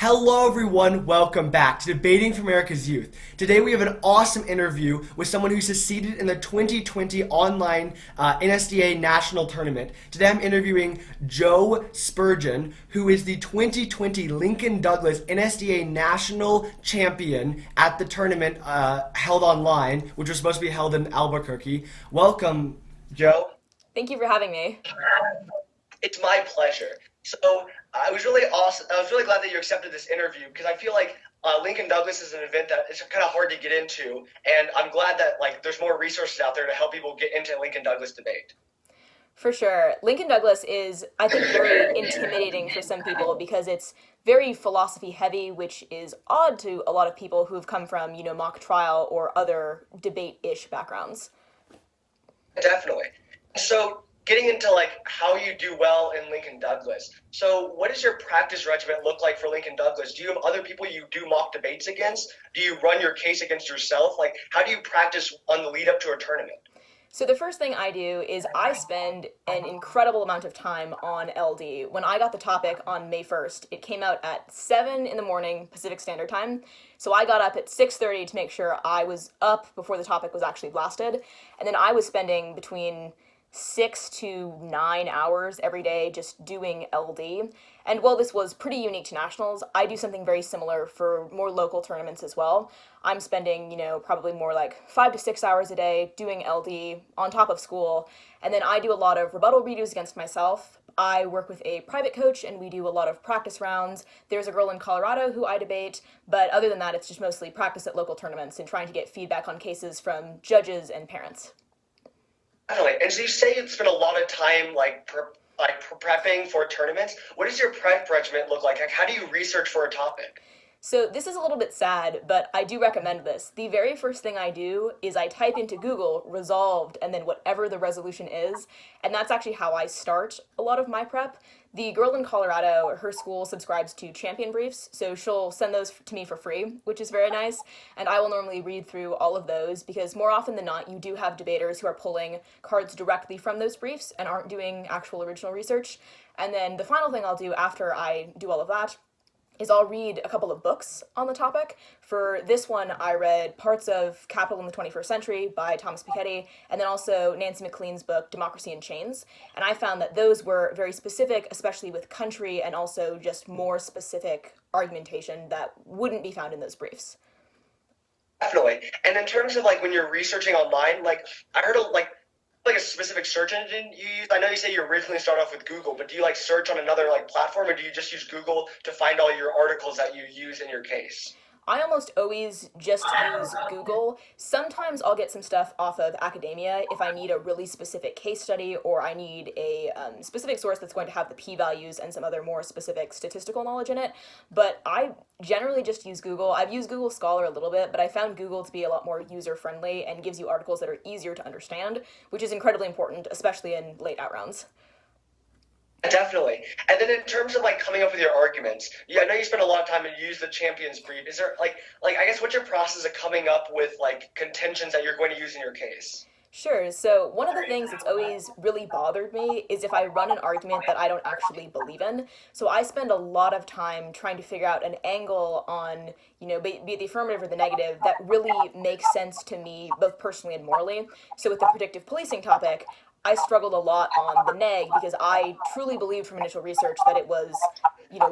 Hello everyone, welcome back to Debating for America's Youth. Today we have an awesome interview with someone who succeeded in the 2020 online NSDA National Tournament. Today I'm interviewing Joe Spurgeon, who is the 2020 Lincoln Douglas NSDA National Champion at the tournament held online, which was supposed to be held in Albuquerque. Welcome, Joe. Thank you for having me. It's my pleasure. So I was really awesome. I was really glad that you accepted this interview because I feel like Lincoln Douglas is an event that is kind of hard to get into, and I'm glad that there's more resources out there to help people get into Lincoln Douglas debate. For sure. Lincoln Douglas is, I think, very intimidating for some people because it's very philosophy heavy, which is odd to a lot of people who've come from, mock trial or other debate-ish backgrounds. Definitely. So getting into how you do well in Lincoln Douglas. So what does your practice regimen look like for Lincoln Douglas? Do you have other people you do mock debates against? Do you run your case against yourself? How do you practice on the lead up to a tournament? So the first thing I do is I spend an incredible amount of time on LD. When I got the topic on May 1st, it came out at 7 in the morning Pacific Standard Time. So I got up at 6:30 to make sure I was up before the topic was actually blasted. And then I was spending between 6 to 9 hours every day just doing LD. And while this was pretty unique to nationals, I do something very similar for more local tournaments as well. I'm spending, probably more like 5 to 6 hours a day doing LD on top of school. And then I do a lot of rebuttal redos against myself. I work with a private coach and we do a lot of practice rounds. There's a girl in Colorado who I debate, but other than that, it's just mostly practice at local tournaments and trying to get feedback on cases from judges and parents. Definitely. And so you say you spend a lot of time prepping for tournaments. What does your prep regimen look like? How do you research for a topic? So this is a little bit sad, but I do recommend this. The very first thing I do is I type into Google resolved and then whatever the resolution is, and that's actually how I start a lot of my prep. The girl in Colorado, her school subscribes to Champion briefs, so she'll send those to me for free, which is very nice, and I will normally read through all of those because more often than not, you do have debaters who are pulling cards directly from those briefs and aren't doing actual original research. And then the final thing I'll do after I do all of that is I'll read a couple of books on the topic. For this one, I read parts of Capital in the 21st Century by Thomas Piketty, and then also Nancy MacLean's book, Democracy in Chains. And I found that those were very specific, especially with country, and also just more specific argumentation that wouldn't be found in those briefs. Definitely. And in terms of when you're researching online, I heard a specific search engine you use? I know you say you originally start off with Google, but do you search on another platform, or do you just use Google to find all your articles that you use in your case? I almost always just use Google. Sometimes I'll get some stuff off of academia if I need a really specific case study or I need a specific source that's going to have the p-values and some other more specific statistical knowledge in it. But I generally just use Google. I've used Google Scholar a little bit, but I found Google to be a lot more user-friendly and gives you articles that are easier to understand, which is incredibly important, especially in late out rounds. Definitely. And then in terms of coming up with your arguments, I know you spend a lot of time and use the champions brief. Is there I guess what's your process of coming up with contentions that you're going to use in your case? Sure. So one of the things that's always really bothered me is if I run an argument that I don't actually believe in. So I spend a lot of time trying to figure out an angle on, be it the affirmative or the negative, that really makes sense to me, both personally and morally. So with the predictive policing topic, I struggled a lot on the neg because I truly believed from initial research that it was,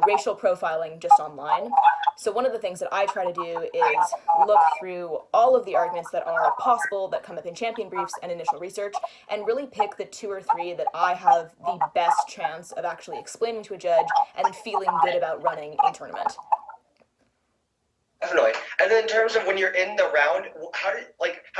racial profiling just online. So one of the things that I try to do is look through all of the arguments that are possible that come up in champion briefs and initial research and really pick the 2 or 3 that I have the best chance of actually explaining to a judge and feeling good about running in tournament. Definitely. And then in terms of when you're in the round, how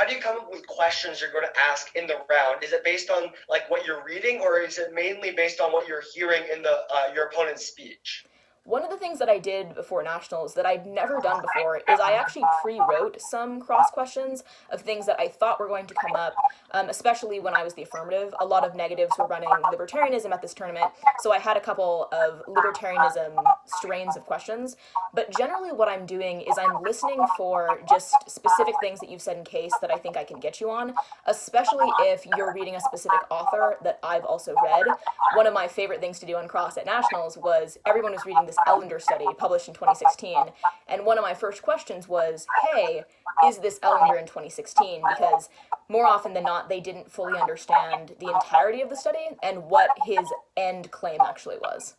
do you come up with questions you're going to ask in the round? Is it based on what you're reading, or is it mainly based on what you're hearing in the your opponent's speech? One of the things that I did before nationals that I'd never done before is I actually pre-wrote some cross questions of things that I thought were going to come up, especially when I was the affirmative. A lot of negatives were running libertarianism at this tournament, so I had a couple of libertarianism strains of questions. But generally what I'm doing is I'm listening for just specific things that you've said in case that I think I can get you on, especially if you're reading a specific author that I've also read. One of my favorite things to do on cross at nationals was everyone was reading the this Ellender study published in 2016. And one of my first questions was, hey, is this Ellender in 2016? Because more often than not, they didn't fully understand the entirety of the study and what his end claim actually was.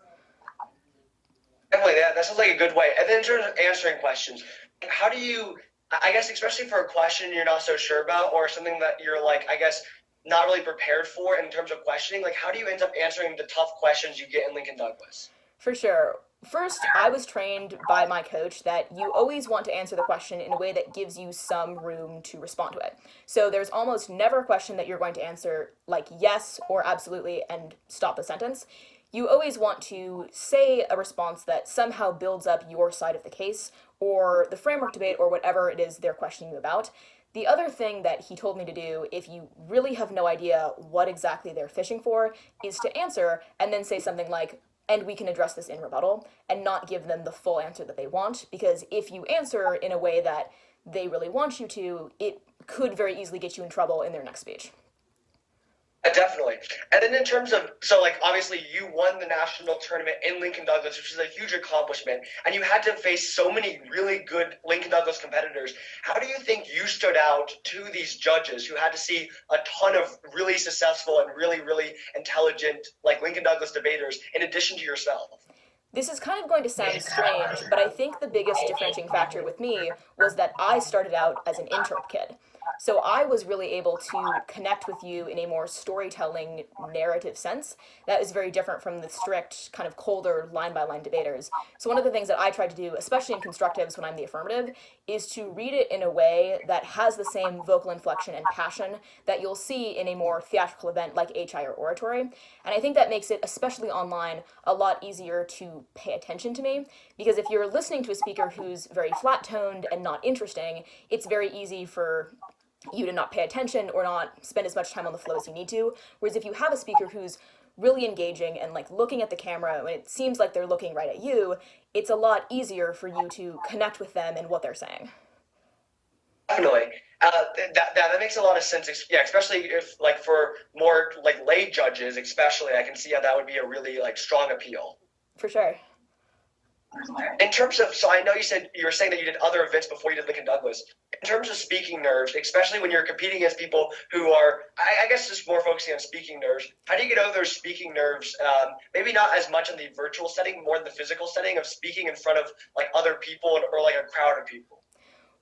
Definitely, that sounds like a good way. And then in terms of answering questions, how do you, I guess, especially for a question you're not so sure about or something that you're like, I guess, not really prepared for in terms of questioning, like how do you end up answering the tough questions you get in Lincoln Douglas? For sure. First, I was trained by my coach that you always want to answer the question in a way that gives you some room to respond to it. So there's almost never a question that you're going to answer like yes or absolutely and stop the sentence. You always want to say a response that somehow builds up your side of the case or the framework debate or whatever it is they're questioning you about. The other thing that he told me to do, if you really have no idea what exactly they're fishing for, is to answer and then say something like, and we can address this in rebuttal, and not give them the full answer that they want, because if you answer in a way that they really want you to, it could very easily get you in trouble in their next speech. Definitely. And then in terms of, so like obviously you won the national tournament in Lincoln Douglas, which is a huge accomplishment, and you had to face so many really good Lincoln Douglas competitors. How do you think you stood out to these judges who had to see a ton of really successful and really, really intelligent like Lincoln Douglas debaters in addition to yourself? This is kind of going to sound strange, but I think the biggest differentiating factor with me was that I started out as an interp kid. So I was really able to connect with you in a more storytelling narrative sense that is very different from the strict kind of colder line-by-line debaters. So one of the things that I try to do, especially in constructives when I'm the affirmative, is to read it in a way that has the same vocal inflection and passion that you'll see in a more theatrical event like HI or oratory. And I think that makes it, especially online, a lot easier to pay attention to me, because if you're listening to a speaker who's very flat-toned and not interesting, it's very easy for you to not pay attention or not spend as much time on the flow as you need to. Whereas if you have a speaker who's really engaging and like looking at the camera and it seems like they're looking right at you, it's a lot easier for you to connect with them and what they're saying. Definitely. That makes a lot of sense. Yeah, especially if like for more like lay judges, especially, I can see how that would be a really like strong appeal. For sure. In terms of, so I know you were saying that you did other events before you did Lincoln Douglas. In terms of speaking nerves, especially when you're competing against people who are, I guess just more focusing on speaking nerves, how do you get over those speaking nerves? Maybe not as much in the virtual setting, more in the physical setting of speaking in front of like other people or like a crowd of people.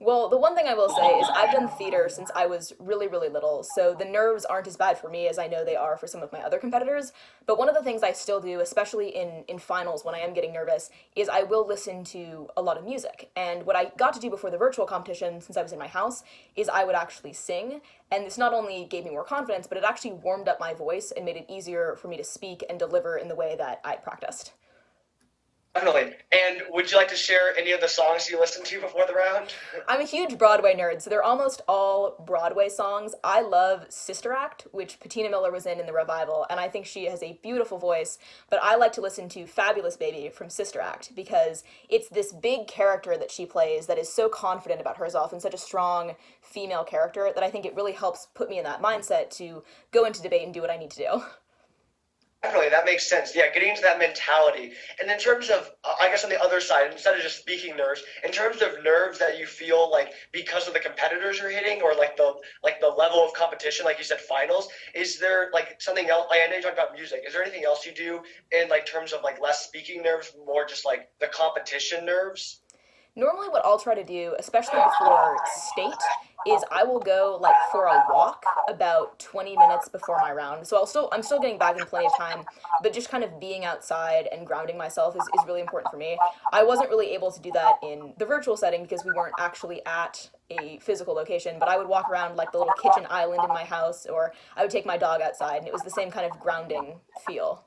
Well, the one thing I will say is I've done theater since I was really, really little, so the nerves aren't as bad for me as I know they are for some of my other competitors. But one of the things I still do, especially in finals when I am getting nervous, is I will listen to a lot of music. And what I got to do before the virtual competition, since I was in my house, is I would actually sing. And this not only gave me more confidence, but it actually warmed up my voice and made it easier for me to speak and deliver in the way that I practiced. Definitely. And would you like to share any of the songs you listened to before the round? I'm a huge Broadway nerd, so they're almost all Broadway songs. I love Sister Act, which Patina Miller was in the revival, and I think she has a beautiful voice, but I like to listen to Fabulous Baby from Sister Act because it's this big character that she plays that is so confident about herself and such a strong female character that I think it really helps put me in that mindset to go into debate and do what I need to do. Definitely, that makes sense. Yeah, getting into that mentality. And in terms of, I guess on the other side, instead of just speaking nerves, in terms of nerves that you feel like because of the competitors you're hitting or like the level of competition, like you said, finals, is there like something else? Like I know you talked about music. Is there anything else you do in like terms of like less speaking nerves, more just like the competition nerves? Normally what I'll try to do, especially before state, is I will go like for a walk about 20 minutes before my round. So I'm still getting back in plenty of time, but just kind of being outside and grounding myself is really important for me. I wasn't really able to do that in the virtual setting because we weren't actually at a physical location, but I would walk around like the little kitchen island in my house, or I would take my dog outside, and it was the same kind of grounding feel.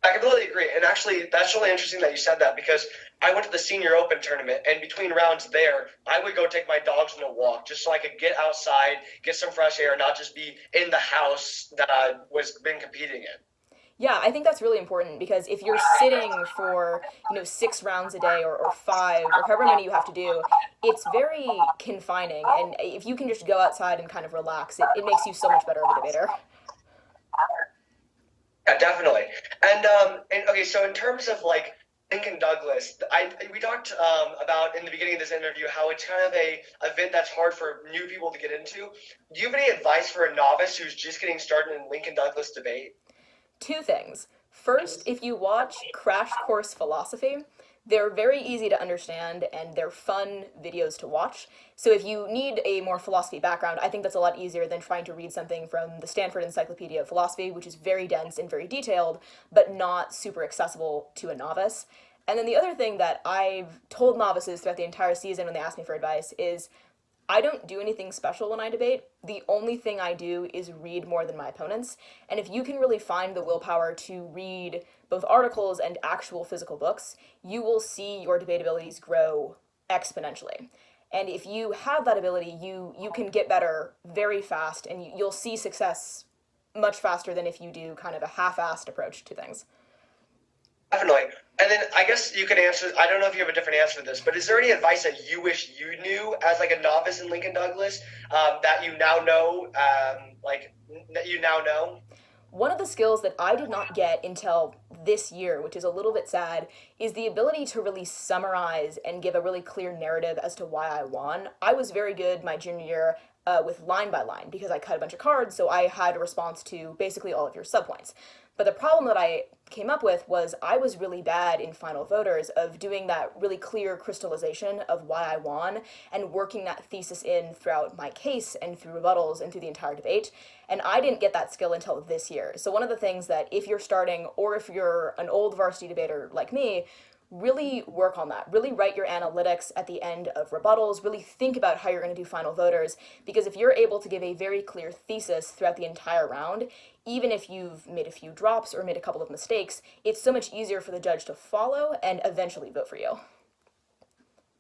I completely agree. And actually, that's really interesting that you said that because I went to the Senior Open tournament, and between rounds there, I would go take my dogs on a walk just so I could get outside, get some fresh air, not just be in the house that I was been competing in. Yeah, I think that's really important because if you're sitting for, 6 rounds a day or 5 or however many you have to do, it's very confining. And if you can just go outside and kind of relax, it makes you so much better of a debater. Yeah, definitely. And okay, so in terms of like Lincoln Douglas. We talked about in the beginning of this interview how it's kind of a event that's hard for new people to get into. Do you have any advice for a novice who's just getting started in Lincoln Douglas debate? Two things. First, if you watch Crash Course Philosophy, they're very easy to understand and they're fun videos to watch. So if you need a more philosophy background, I think that's a lot easier than trying to read something from the Stanford Encyclopedia of Philosophy, which is very dense and very detailed, but not super accessible to a novice. And then the other thing that I've told novices throughout the entire season when they ask me for advice is I don't do anything special when I debate. The only thing I do is read more than my opponents. And if you can really find the willpower to read both articles and actual physical books, you will see your debate abilities grow exponentially. And if you have that ability, you can get better very fast and you'll see success much faster than if you do kind of a half-assed approach to things. Definitely. And then I guess you can answer, I don't know if you have a different answer for this, but is there any advice that you wish you knew as like a novice in Lincoln Douglas that you now know, that you now know? One of the skills that I did not get until this year, which is a little bit sad, is the ability to really summarize and give a really clear narrative as to why I won. I was very good my junior year with line by line because I cut a bunch of cards, so I had a response to basically all of your subpoints. But the problem that I came up with was I was really bad in final voters of doing that really clear crystallization of why I won and working that thesis in throughout my case and through rebuttals and through the entire debate. And I didn't get that skill until this year. So one of the things that if you're starting or if you're an old varsity debater like me, really work on that. Really write your analytics at the end of rebuttals. Really think about how you're going to do final voters. Because if you're able to give a very clear thesis throughout the entire round, even if you've made a few drops or made a couple of mistakes, it's so much easier for the judge to follow and eventually vote for you.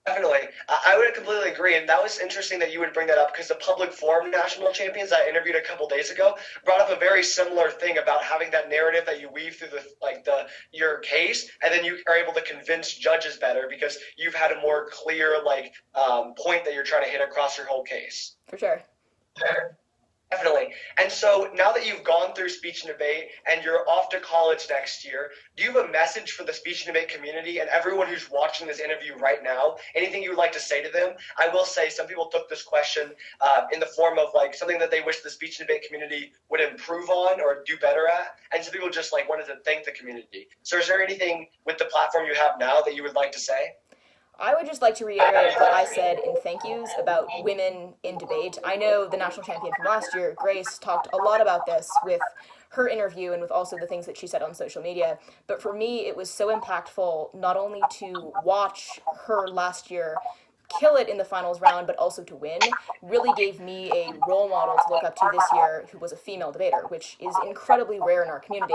Definitely. I would completely agree. And that was interesting that you would bring that up because the public forum national champions I interviewed a couple days ago brought up a very similar thing about having that narrative that you weave through your case, and then you are able to convince judges better because you've had a more clear point that you're trying to hit across your whole case. For sure. Definitely. And so now that you've gone through speech and debate and you're off to college next year, do you have a message for the speech and debate community and everyone who's watching this interview right now? Anything you would like to say to them? I will say some people took this question in the form of something that they wish the speech and debate community would improve on or do better at. And some people just wanted to thank the community. So is there anything with the platform you have now that you would like to say? I would just like to reiterate what I said in thank yous about women in debate. I know the national champion from last year, Grace, talked a lot about this with her interview and with also the things that she said on social media. But for me, it was so impactful not only to watch her last year kill it in the finals round, but also to win, really gave me a role model to look up to this year who was a female debater, which is incredibly rare in our community.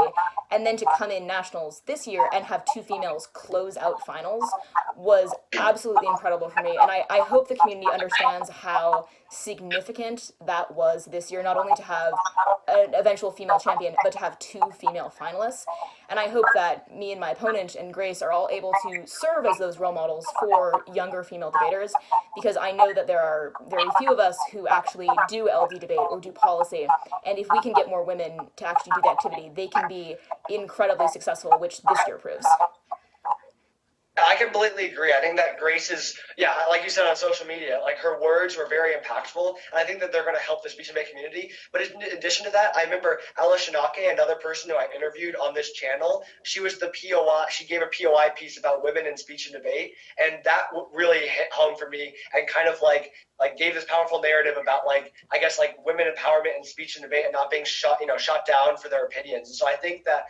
And then to come in nationals this year and have two females close out finals was absolutely incredible for me. And I hope the community understands how significant that was this year, not only to have an eventual female champion, but to have two female finalists. And I hope that me and my opponent and Grace are all able to serve as those role models for younger female debaters, because I know that there are very few of us who actually do LD debate or do policy. And if we can get more women to actually do the activity, they can be incredibly successful, which this year proves. I completely agree. I think that Grace is, like you said on social media, her words were very impactful, and I think that they're going to help the speech and debate community. But in addition to that, I remember Ella Shinake, another person who I interviewed on this channel, she was the POI, she gave a POI piece about women in speech and debate, and that really hit home for me and kind of gave this powerful narrative about women empowerment in speech and debate and not being shot down for their opinions. And so I think that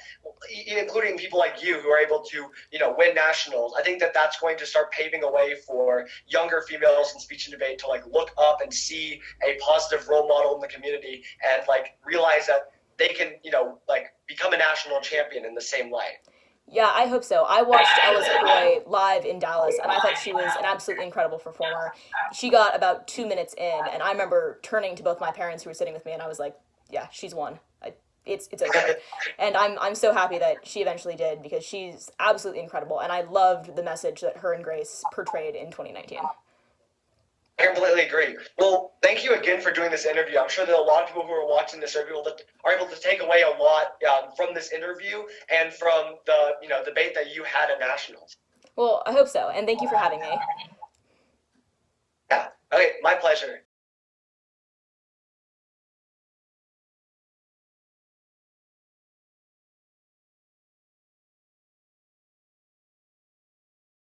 including people like you who are able to win nationals, I think that that's going to start paving a way for younger females in speech and debate to look up and see a positive role model in the community and realize that they can become a national champion in the same way. Yeah, I hope so. I watched Ella Sikoy live in Dallas, and I thought she was an absolutely incredible performer. She got about 2 minutes in, and I remember turning to both my parents who were sitting with me, and I was like, yeah, she's won. It's over. And I'm so happy that she eventually did, because she's absolutely incredible, and I loved the message that her and Grace portrayed in 2019. I completely agree. Well, thank you again for doing this interview. I'm sure that a lot of people who are watching this interview are able to take away a lot from this interview and from the debate that you had at nationals. Well, I hope so, and thank you for having me.